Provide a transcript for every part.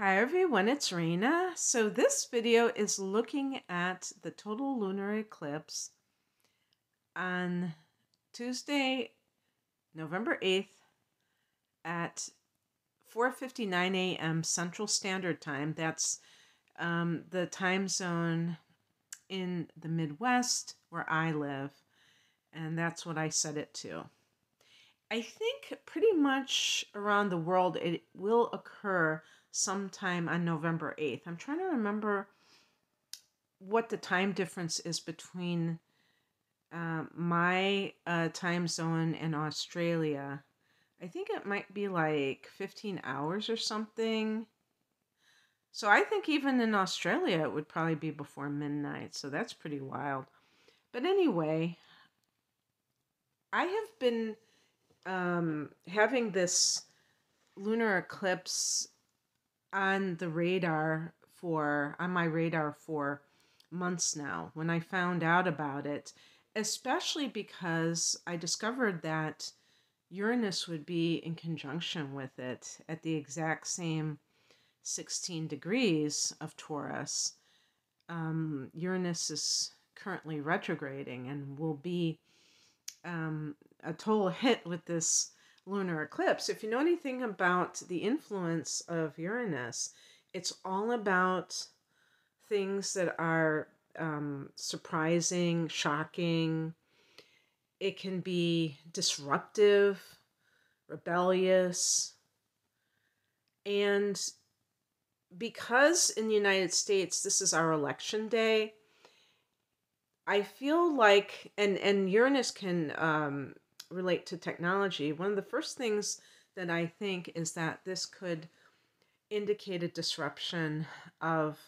Hi everyone, it's Raina. So this video is looking at the total lunar eclipse on Tuesday, November 8th at 4:59 a.m. Central Standard Time. That's the time zone in the Midwest where I live, and that's what I set it to. I think pretty much around the world it will occur sometime on November 8th. I'm trying to remember what the time difference is between my time zone and Australia. I think it might be like 15 hours or something. So I think even in Australia it would probably be before midnight. So that's pretty wild. But anyway, I have been having this lunar eclipse on my radar for months now. When I found out about it, especially because I discovered that Uranus would be in conjunction with it at the exact same 16 degrees of Taurus. Uranus is currently retrograding and will be a total hit with this lunar eclipse. If you know anything about the influence of Uranus, it's all about things that are surprising, shocking. It can be disruptive, rebellious. And because in the United States, this is our election day, I feel like, and Uranus can relate to technology. One of the first things that I think is that this could indicate a disruption of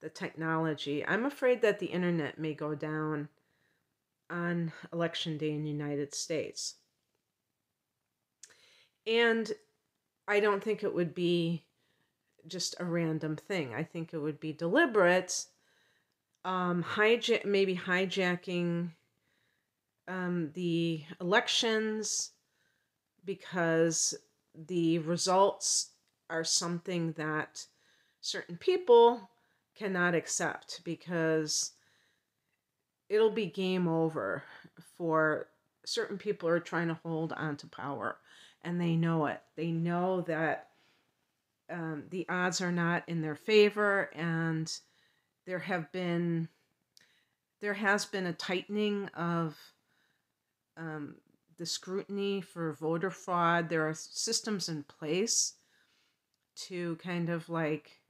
the technology. I'm afraid that the internet may go down on election day in the United States. And I don't think it would be just a random thing. I think it would be deliberate, maybe hijacking the elections because the results are something that certain people cannot accept, because it'll be game over for certain people who are trying to hold on to power, and they know it. They know that the odds are not in their favor, and there has been a tightening of the scrutiny for voter fraud. There are systems in place to kind of like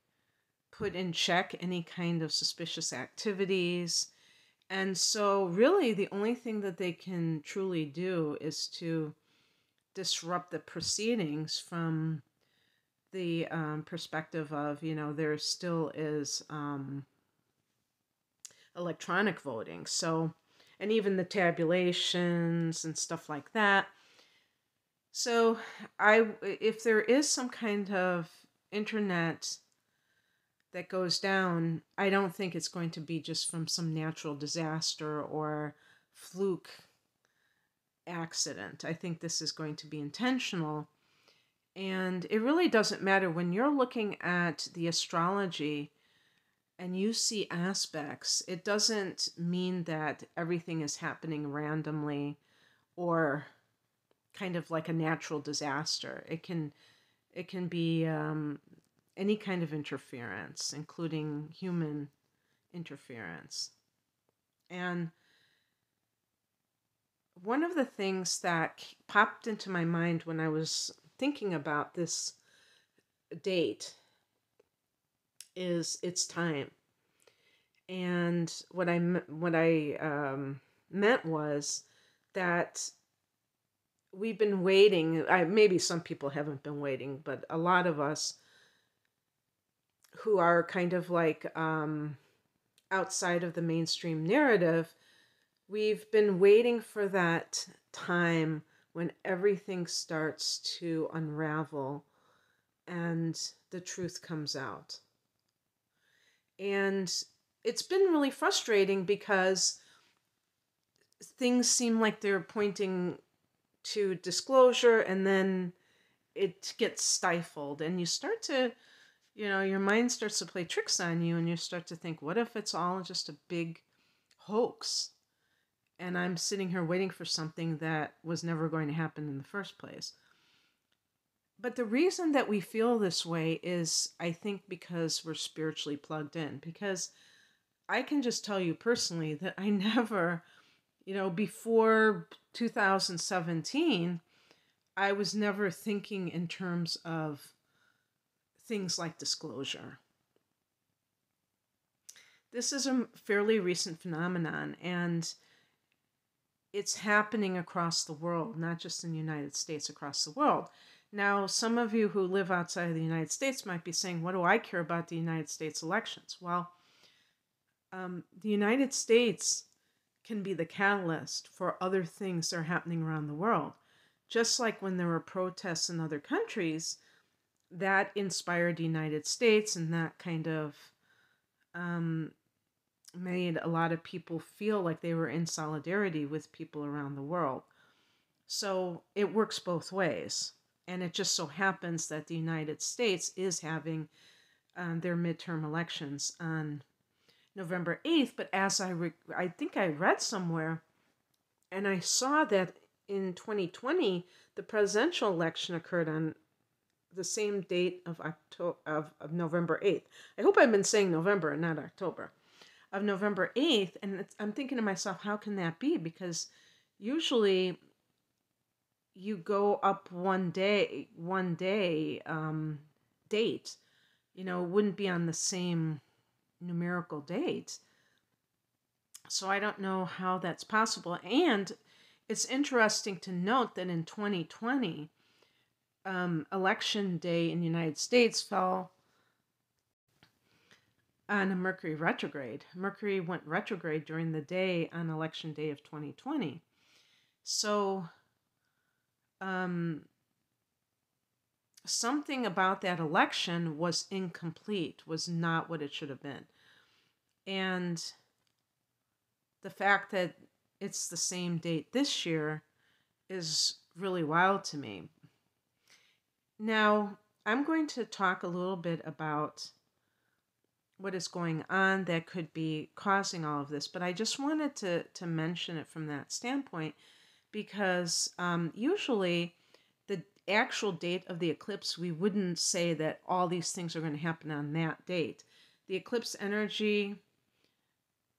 put in check any kind of suspicious activities. And so really the only thing that they can truly do is to disrupt the proceedings from the perspective of, there still is electronic voting. So, and even the tabulations and stuff like that. So if there is some kind of internet that goes down, I don't think it's going to be just from some natural disaster or fluke accident. I think this is going to be intentional. And it really doesn't matter when you're looking at the astrology and you see aspects. It doesn't mean that everything is happening randomly or kind of like a natural disaster. It can be any kind of interference, including human interference. And one of the things that popped into my mind when I was thinking about this date is its time. And what I meant was that we've been waiting. Maybe some people haven't been waiting, but a lot of us who are kind of like outside of the mainstream narrative, we've been waiting for that time when everything starts to unravel and the truth comes out. And it's been really frustrating because things seem like they're pointing to disclosure, and then it gets stifled, and you start to your mind starts to play tricks on you and you start to think, what if it's all just a big hoax? And I'm sitting here waiting for something that was never going to happen in the first place. But the reason that we feel this way is, I think, because we're spiritually plugged in. Because I can just tell you personally that I never, before 2017, I was never thinking in terms of things like disclosure. This is a fairly recent phenomenon, and it's happening across the world, not just in the United States, across the world. Now, some of you who live outside of the United States might be saying, what do I care about the United States elections? Well, the United States can be the catalyst for other things that are happening around the world. Just like when there were protests in other countries, that inspired the United States, and that kind of made a lot of people feel like they were in solidarity with people around the world. So it works both ways. And it just so happens that the United States is having their midterm elections on November 8th. But as I think I read somewhere, and I saw that in 2020, the presidential election occurred on the same date of November 8th. I hope I've been saying November and not October. Of November 8th. And I'm thinking to myself, how can that be? Because usually you go up one day date, wouldn't be on the same numerical date. So I don't know how that's possible. And it's interesting to note that in 2020, election day in the United States fell on a Mercury retrograde. Mercury went retrograde during the day on election day of 2020. So something about that election was incomplete, was not what it should have been. And the fact that it's the same date this year is really wild to me. Now, I'm going to talk a little bit about what is going on that could be causing all of this, but I just wanted to mention it from that standpoint because usually the actual date of the eclipse, we wouldn't say that all these things are going to happen on that date. The eclipse energy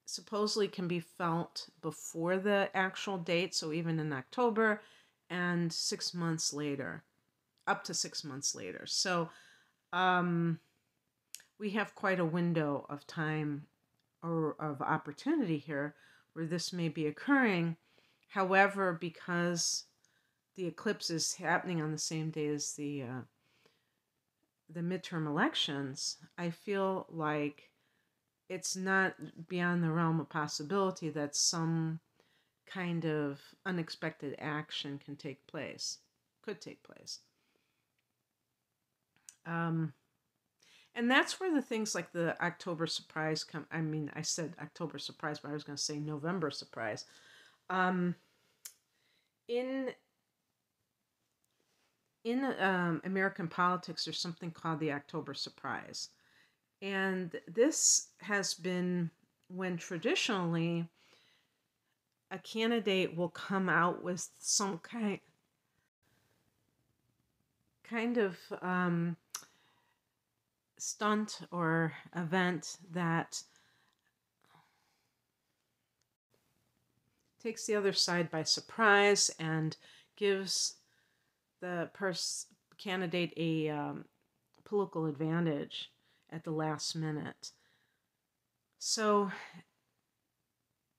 supposedly can be felt before the actual date, so even in October, and 6 months later, up to 6 months later. So we have quite a window of time or of opportunity here where this may be occurring. However, because the eclipse is happening on the same day as the midterm elections, I feel like it's not beyond the realm of possibility that some kind of unexpected action could take place. And that's where the things like the October surprise come. I mean, I said October surprise, but I was going to say November surprise. In American politics, there's something called the October surprise. And this has been when traditionally a candidate will come out with some kind of stunt or event that takes the other side by surprise and gives the candidate a political advantage at the last minute. So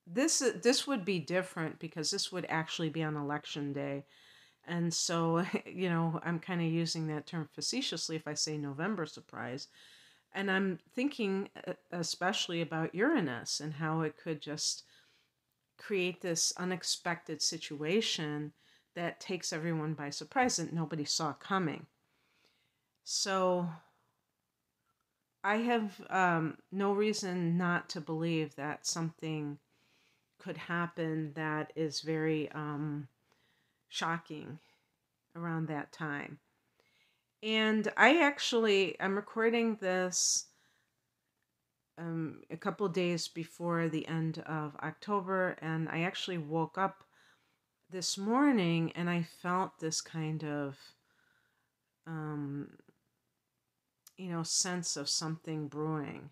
this would be different because this would actually be on election day. And so, I'm kind of using that term facetiously if I say November surprise. And I'm thinking especially about Uranus and how it could just create this unexpected situation that takes everyone by surprise that nobody saw coming. So I have no reason not to believe that something could happen that is very shocking around that time. And I'm recording this a couple days before the end of October, and I actually woke up this morning and I felt this kind of, um, sense of something brewing.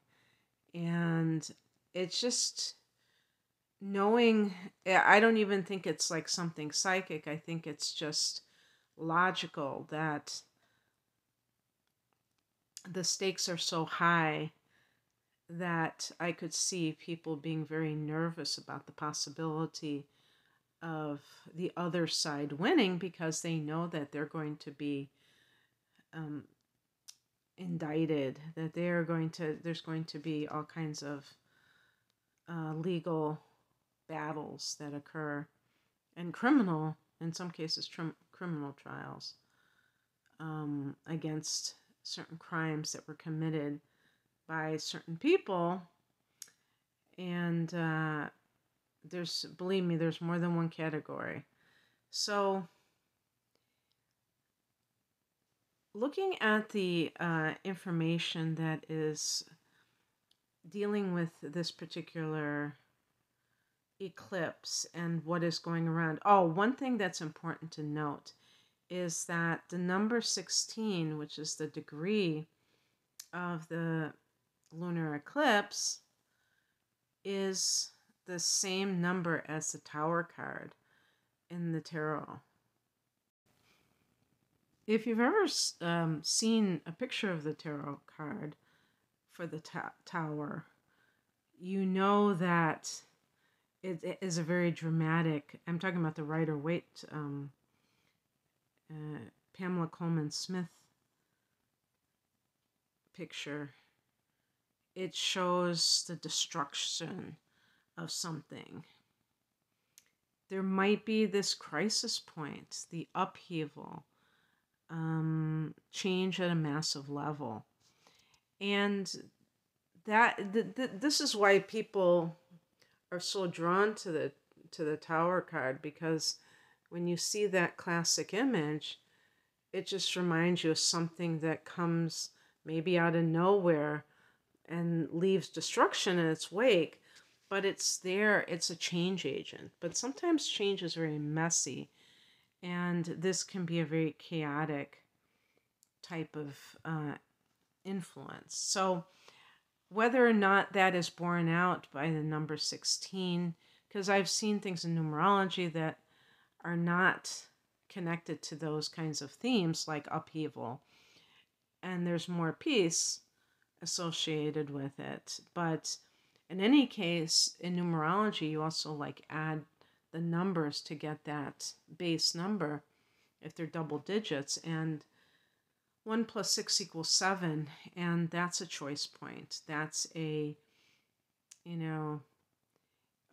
And it's just knowing, I don't even think it's like something psychic. I think it's just logical that the stakes are so high that I could see people being very nervous about the possibility of the other side winning, because they know that they're going to be um, indicted, that there's going to be all kinds of legal battles that occur, and in some cases, criminal trials against certain crimes that were committed by certain people. And believe me, there's more than one category. So, looking at the information that is dealing with this particular eclipse and what is going around. Oh, one thing that's important to note is that the number 16, which is the degree of the lunar eclipse, is the same number as the Tower card in the tarot. If you've ever seen a picture of the tarot card for the Tower, you know that it is a very dramatic. I'm talking about the Rider-Waite, Pamela Coleman Smith picture. It shows the destruction of something. There might be this crisis point, the upheaval, change at a massive level. And this is why people are so drawn to the Tower card, because when you see that classic image, it just reminds you of something that comes maybe out of nowhere and leaves destruction in its wake, but it's there, it's a change agent. But sometimes change is very messy, and this can be a very chaotic type of influence. So whether or not that is borne out by the number 16, because I've seen things in numerology that are not connected to those kinds of themes like upheaval, and there's more peace associated with it. But in any case, in numerology, you also like add the numbers to get that base number if they're double digits, and 1 plus 6 equals 7, and that's a choice point. That's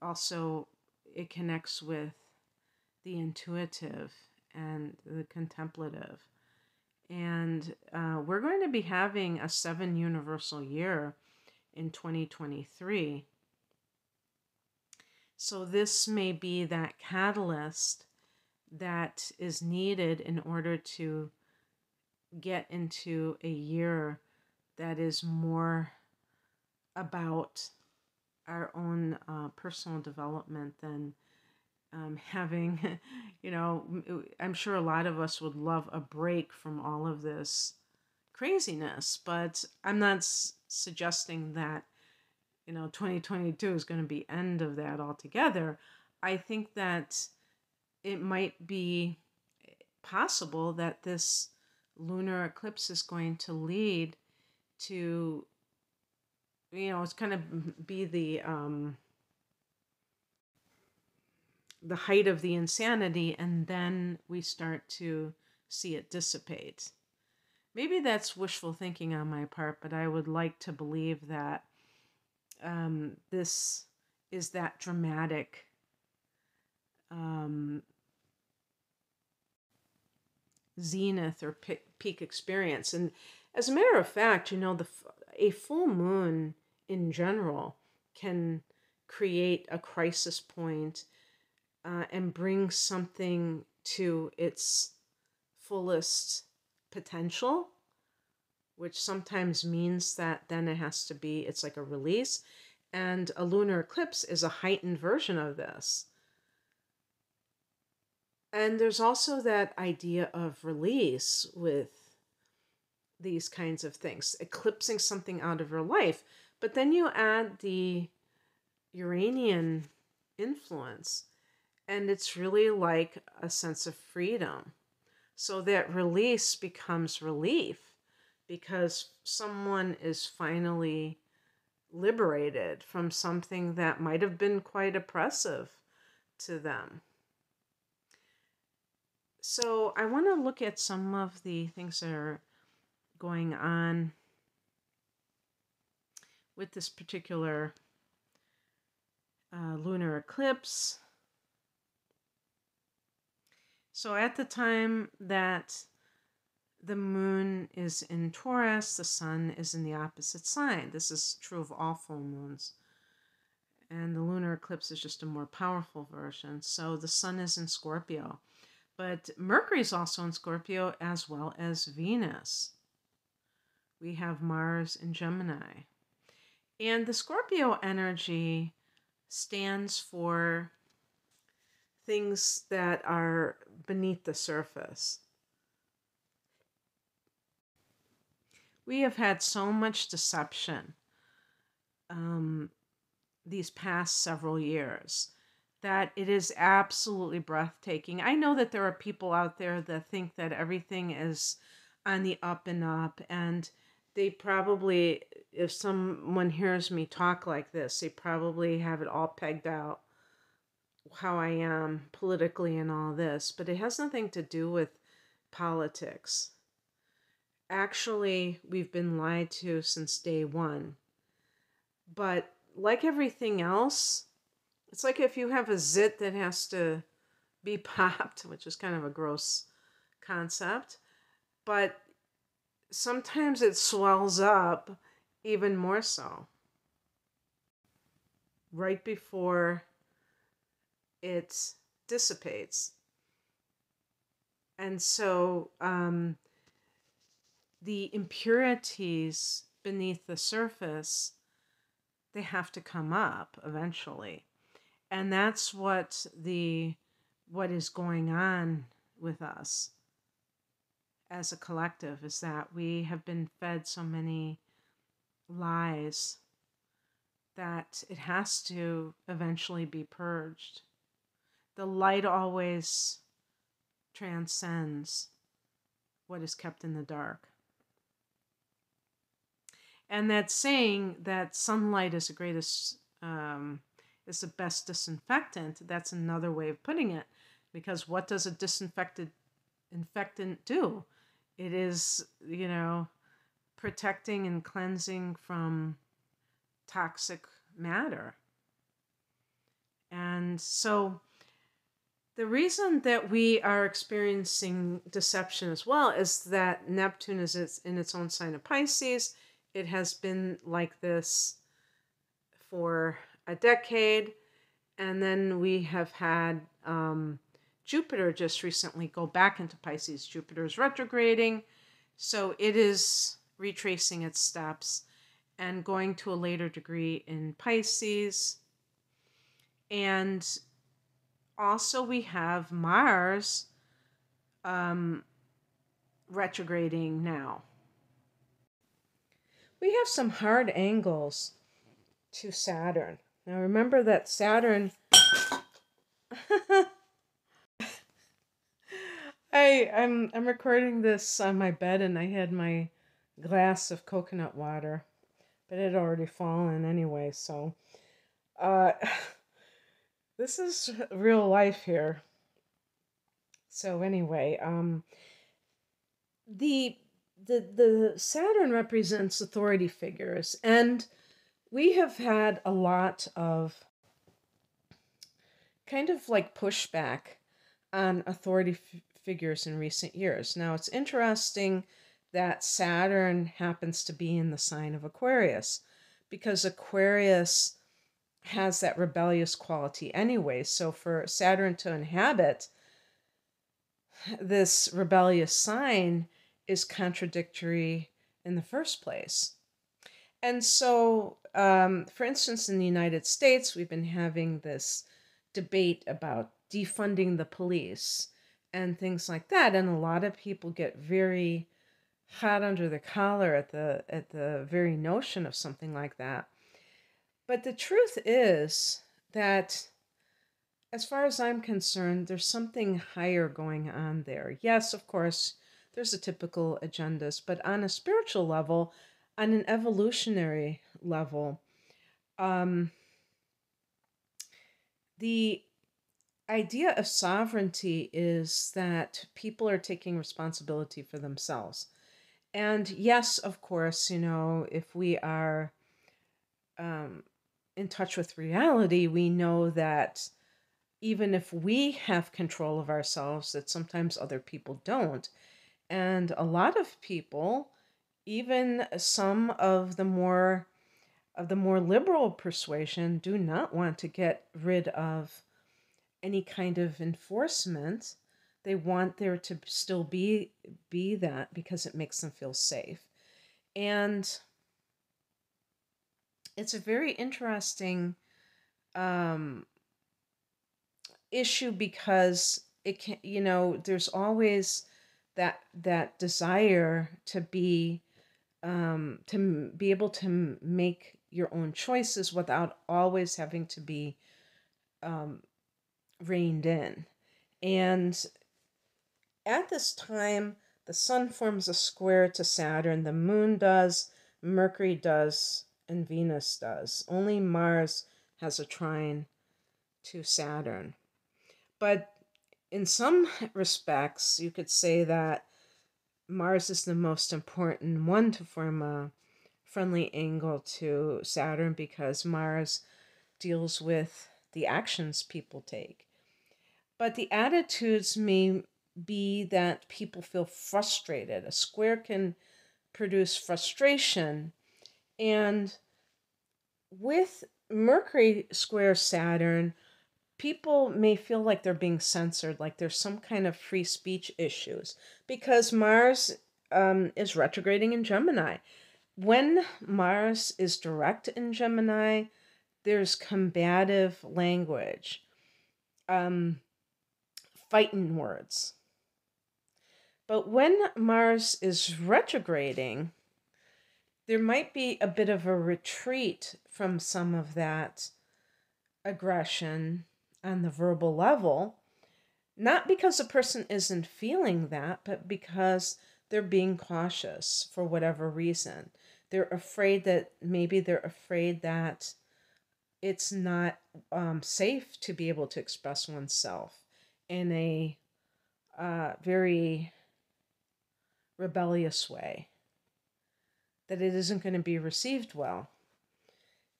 also it connects with the intuitive and the contemplative. And we're going to be having a 7 universal year in 2023. So this may be that catalyst that is needed in order to get into a year that is more about our own personal development than having, I'm sure a lot of us would love a break from all of this craziness, but I'm not suggesting that, 2022 is going to be end of that altogether. I think that it might be possible that this lunar eclipse is going to lead to, it's going to be the height of the insanity, and then we start to see it dissipate. Maybe that's wishful thinking on my part, but I would like to believe that this is that dramatic zenith or peak experience. And as a matter of fact, a full moon in general can create a crisis point and bring something to its fullest potential, which sometimes means that then it has to be, it's like a release. And a lunar eclipse is a heightened version of this. And there's also that idea of release with these kinds of things, eclipsing something out of your life. But then you add the Uranian influence, and it's really like a sense of freedom. So that release becomes relief because someone is finally liberated from something that might have been quite oppressive to them. So I want to look at some of the things that are going on with this particular lunar eclipse. So at the time that the moon is in Taurus, the sun is in the opposite sign. This is true of all full moons. And the lunar eclipse is just a more powerful version. So the sun is in Scorpio. But Mercury is also in Scorpio, as well as Venus. We have Mars in Gemini. And the Scorpio energy stands for things that are beneath the surface. We have had so much deception these past several years that it is absolutely breathtaking. I know that there are people out there that think that everything is on the up and up, and they probably, if someone hears me talk like this, they probably have it all pegged out how I am politically and all this, but it has nothing to do with politics. Actually, we've been lied to since day one. But like everything else, it's like if you have a zit that has to be popped, which is kind of a gross concept, but sometimes it swells up even more so right before it dissipates. And so the impurities beneath the surface, they have to come up eventually. And that's what is going on with us as a collective, is that we have been fed so many lies that it has to eventually be purged. The light always transcends what is kept in the dark. And that saying that sunlight is the greatest, is the best disinfectant, that's another way of putting it. Because what does a disinfectant do? It is, protecting and cleansing from toxic matter. And so the reason that we are experiencing deception as well is that Neptune is in its own sign of Pisces. It has been like this for a decade. And then we have had Jupiter just recently go back into Pisces. Jupiter is retrograding. So it is retracing its steps and going to a later degree in Pisces. And also we have Mars retrograding now. We have some hard angles to Saturn. Now remember that Saturn... I'm recording this on my bed, and I had my glass of coconut water, but it had already fallen anyway, so this is real life here. So anyway, the Saturn represents authority figures, and we have had a lot of kind of like pushback on authority figures in recent years. Now, it's interesting that Saturn happens to be in the sign of Aquarius, because Aquarius has that rebellious quality anyway. So for Saturn to inhabit this rebellious sign is contradictory in the first place. And so, for instance, in the United States, we've been having this debate about defunding the police and things like that. And a lot of people get very hot under the collar at the very notion of something like that. But the truth is that, as far as I'm concerned, there's something higher going on there. Yes, of course, there's the typical agendas, but on a spiritual level, on an evolutionary level, the idea of sovereignty is that people are taking responsibility for themselves. And yes, of course, if we are in touch with reality, we know that even if we have control of ourselves, that sometimes other people don't. And a lot of people, even some of the more liberal persuasion, do not want to get rid of any kind of enforcement. They want there to still be that because it makes them feel safe. And it's a very interesting issue because it can, there's always that desire to be able to make your own choices without always having to be reined in. And at this time, the sun forms a square to Saturn, the moon does, Mercury does, and Venus does. Only Mars has a trine to Saturn. But in some respects, you could say that Mars is the most important one to form a friendly angle to Saturn because Mars deals with the actions people take. But the attitudes may be that people feel frustrated. A square can produce frustration. And with Mercury square Saturn, people may feel like they're being censored, like there's some kind of free speech issues, because Mars is retrograding in Gemini. When Mars is direct in Gemini, there's combative language, fighting words. But when Mars is retrograding, there might be a bit of a retreat from some of that aggression on the verbal level, not because a person isn't feeling that, but because they're being cautious for whatever reason. They're afraid that it's not safe to be able to express oneself in a very rebellious way, that it isn't going to be received well.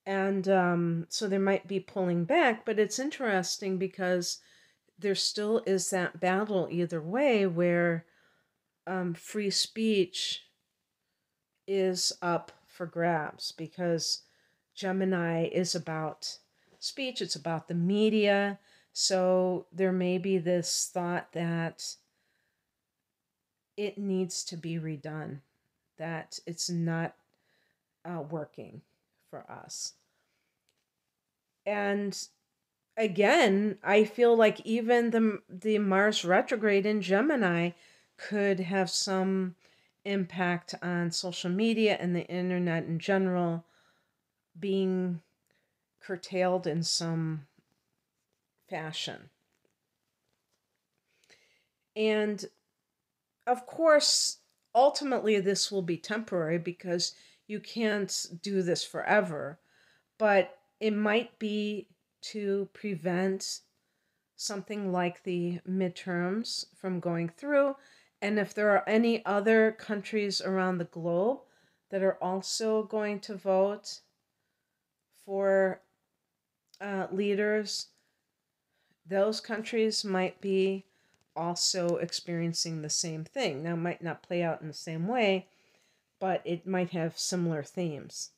And so there might be pulling back, but it's interesting because there still is that battle either way where free speech is up for grabs because Gemini is about speech, it's about the media. So there may be this thought that it needs to be redone, that it's not working for us. And again, I feel like even the Mars retrograde in Gemini could have some impact on social media and the internet in general being curtailed in some fashion. And of course, ultimately this will be temporary because you can't do this forever, but it might be to prevent something like the midterms from going through. And if there are any other countries around the globe that are also going to vote for leaders, those countries might be also experiencing the same thing. Now, it might not play out in the same way, but it might have similar themes.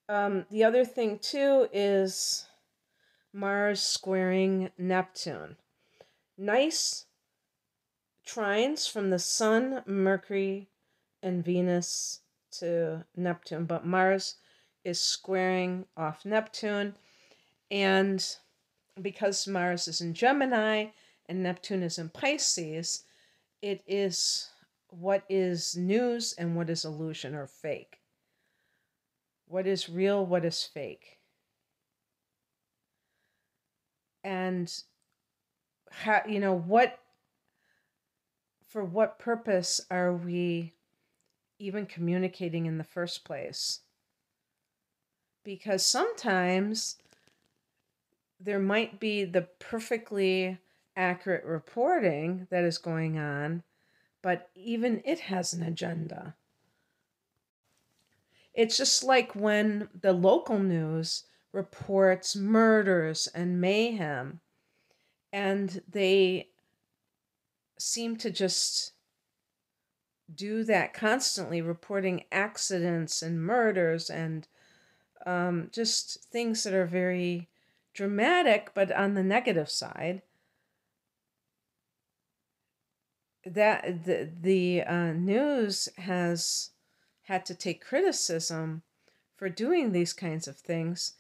The other thing, too, is Mars squaring Neptune. Nice trines from the Sun, Mercury, and Venus to Neptune, but Mars is squaring off Neptune. And because Mars is in Gemini and Neptune is in Pisces, it is what is news and what is illusion or fake. What is real, what is fake. And how, for what purpose are we even communicating in the first place? Because sometimes there might be the perfectly accurate reporting that is going on, but even it has an agenda. It's just like when the local news reports murders and mayhem, and they seem to just do that constantly, reporting accidents and murders and just things that are very dramatic, but on the negative side. That the news has had to take criticism for doing these kinds of things,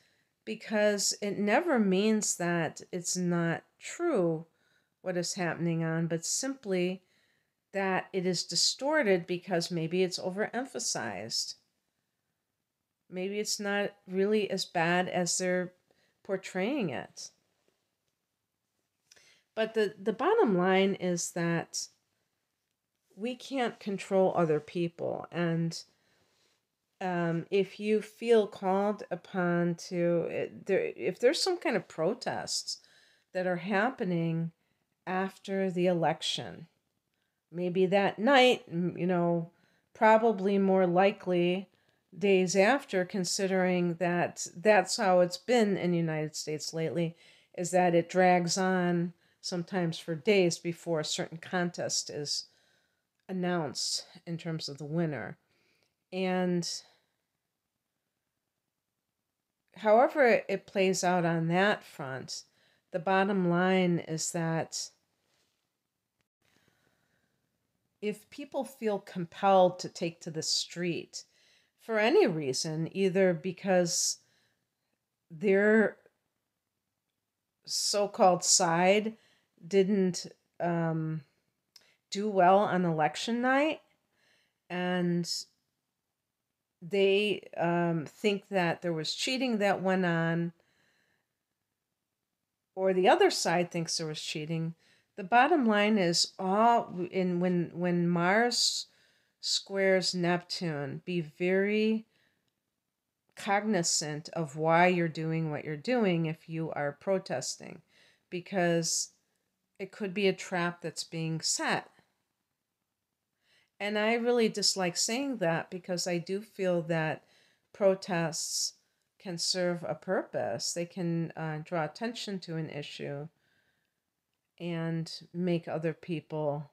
because it never means that it's not true what is happening on, but simply that it is distorted because maybe it's overemphasized. Maybe it's not really as bad as they're portraying it. But the bottom line is that we can't control other people. And if you feel called upon to, if there's some kind of protests that are happening after the election, maybe that night, probably more likely days after, considering that that's how it's been in the United States lately, is that it drags on sometimes for days before a certain contest is announced in terms of the winner. And however it plays out on that front, the bottom line is that if people feel compelled to take to the street for any reason, either because their so-called side didn't do well on election night, and they think that there was cheating that went on, or the other side thinks there was cheating, the bottom line is when Mars squares Neptune, be very cognizant of why you're doing what you're doing if you are protesting, because it could be a trap that's being set. And I really dislike saying that, because I do feel that protests can serve a purpose. They can draw attention to an issue and make other people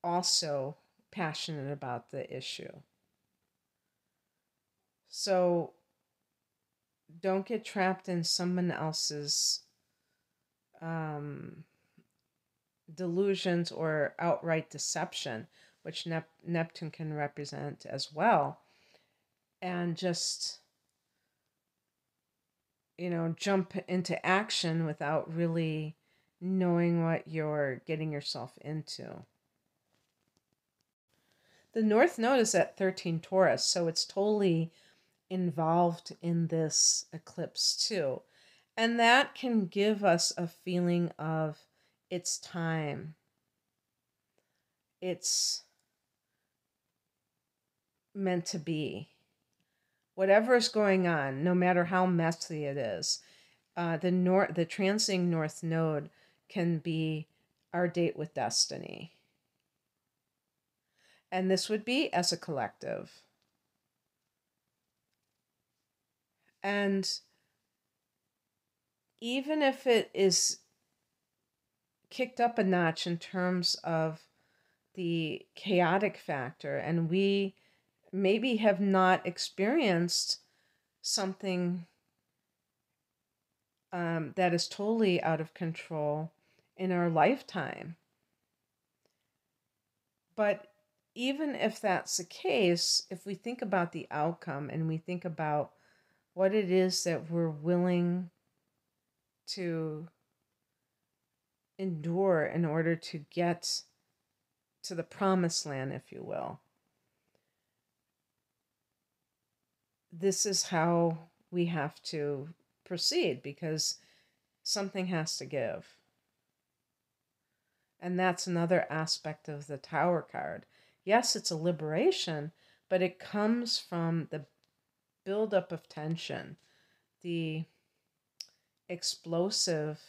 also passionate about the issue. So don't get trapped in someone else's delusions or outright deception, which Neptune can represent as well, and just jump into action without really knowing what you're getting yourself into. The North Node is at 13 Taurus, so it's totally involved in this eclipse too. And that can give us a feeling of it's time. It's meant to be. Whatever is going on, no matter how messy it is, the transiting North Node can be our date with destiny. And this would be as a collective. And even if it is kicked up a notch in terms of the chaotic factor, and we maybe have not experienced something that is totally out of control in our lifetime, But even if that's the case, if we think about the outcome and we think about what it is that we're willing to endure in order to get to the promised land, if you will, this is how we have to proceed, because something has to give. And that's another aspect of the Tower card. Yes, it's a liberation, but it comes from the buildup of tension, the explosive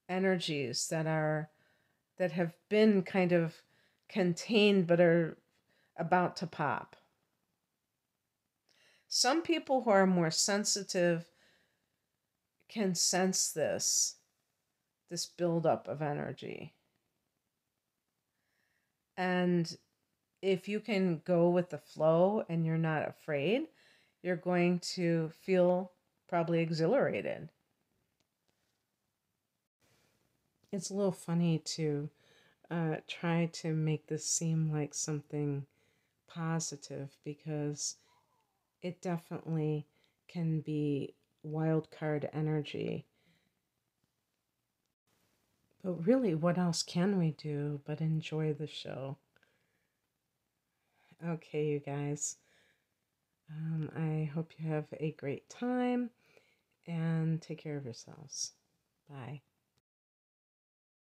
energies that have been kind of contained but are about to pop. Some people who are more sensitive can sense this buildup of energy. And if you can go with the flow and you're not afraid, you're going to feel probably exhilarated. It's a little funny to try to make this seem like something positive, because it definitely can be wild card energy. But really, what else can we do but enjoy the show? Okay, you guys. I hope you have a great time and take care of yourselves. Bye.